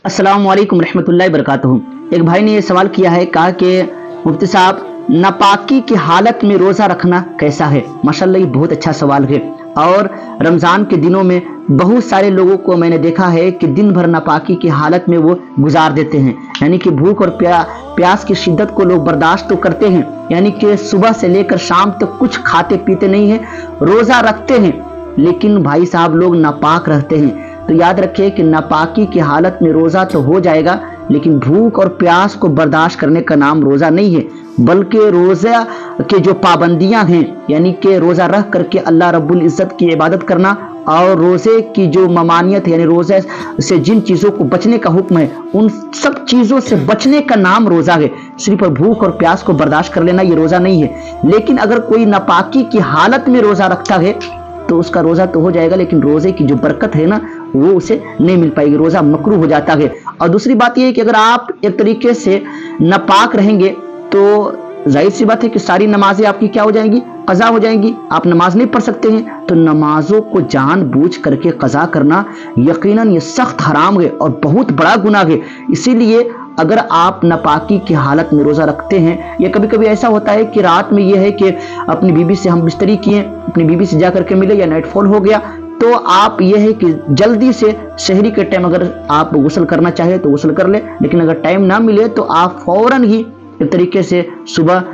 अस्सलाम वालेकुम रहमतुल्लाहि वबरकातुहू। एक भाई ने ये सवाल किया है, कहा कि मुफ्ती साहब नापाकी की हालत में रोज़ा रखना कैसा है। माशाल्लाह ये बहुत अच्छा सवाल है। और रमज़ान के दिनों में बहुत सारे लोगों को मैंने देखा है कि दिन भर नापाकी की हालत में वो गुजार देते हैं, यानी कि भूख और प्यास की शिद्दत को लोग बर्दाश्त तो करते हैं, यानी कि सुबह से लेकर शाम तक कुछ खाते पीते नहीं हैं, रोज़ा रखते हैं, लेकिन भाई साहब लोग नापाक रहते हैं। तो याद रखिए कि नापाकी की हालत में रोज़ा तो हो जाएगा, लेकिन भूख और प्यास को बर्दाश्त करने का नाम रोज़ा नहीं है, बल्कि रोज़ा के जो पाबंदियां हैं, यानी कि रोज़ा रख करके अल्लाह रब्बुल इज़्ज़त की इबादत करना, और रोज़े की जो ममानियत है, यानी रोज़े से जिन चीज़ों को बचने का हुक्म है, उन सब चीज़ों से बचने का नाम रोज़ा है। सिर्फ भूख और प्यास को बर्दाश्त कर लेना ये रोज़ा नहीं है। लेकिन अगर कोई नापाकी की हालत में रोज़ा रखता है तो उसका रोज़ा तो हो जाएगा, लेकिन रोज़े की जो बरकत है ना, वो उसे नहीं मिल पाएगी, रोज़ा मकरूह हो जाता है। और दूसरी बात ये है कि अगर आप एक तरीके से नापाक रहेंगे तो जाहिर सी बात है कि सारी नमाजें आपकी क्या हो जाएंगी, कज़ा हो जाएंगी। आप नमाज नहीं पढ़ सकते हैं, तो नमाजों को जानबूझ करके कज़ा करना यकीनन ये सख्त हराम है और बहुत बड़ा गुनाह है। इसीलिए अगर आप नापाकी की हालत में रोज़ा रखते हैं, या कभी कभी ऐसा होता है कि रात में ये है कि अपनी बीबी से हम बिस्तरी किए, अपनी बीबी से जा करके मिले, या नाइट फॉल हो गया, तो आप ये है कि जल्दी से शहरी के टाइम अगर आप गुस्ल करना चाहे तो गुस्ल कर ले, लेकिन अगर टाइम ना मिले तो आप फौरन ही एक तरीके से सुबह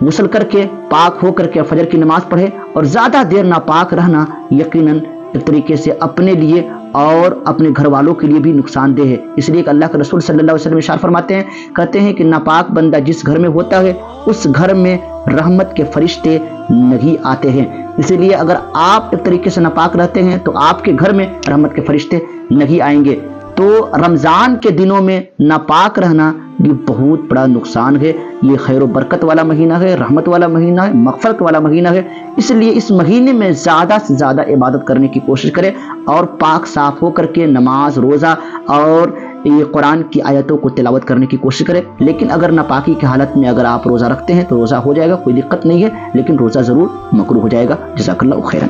गुस्ल करके पाक हो करके फजर की नमाज पढ़े। और ज़्यादा देर नापाक रहना यकीनन एक तरीके से अपने लिए और अपने घर वालों के लिए भी नुकसानदेह है। इसलिए कि अल्लाह के रसूल सल्लल्लाहु अलैहि वसल्लम इरशाद फरमाते हैं, कहते हैं कि नापाक बंदा जिस घर में होता है उस घर में रहमत के फरिश्ते नहीं आते हैं। इसीलिए अगर आप एक तरीके से नापाक रहते हैं तो आपके घर में रहमत के फरिश्ते नहीं आएंगे। तो रमज़ान के दिनों में नापाक रहना ये बहुत बड़ा नुकसान है। ये खैर व बरकत वाला महीना है, रहमत वाला महीना है, मग़फ़रत वाला महीना है। इसलिए इस महीने में ज़्यादा से ज़्यादा इबादत करने की कोशिश करें और पाक साफ हो करके नमाज, रोज़ा और ये कुरान की आयतों को तिलावत करने की कोशिश करें। लेकिन अगर नापाकी की हालत में अगर आप रोज़ा रखते हैं तो रोज़ा हो जाएगा, कोई दिक्कत नहीं है, लेकिन रोज़ा ज़रूर मकरूह हो जाएगा। जज़ाकल्लाहु खैरन।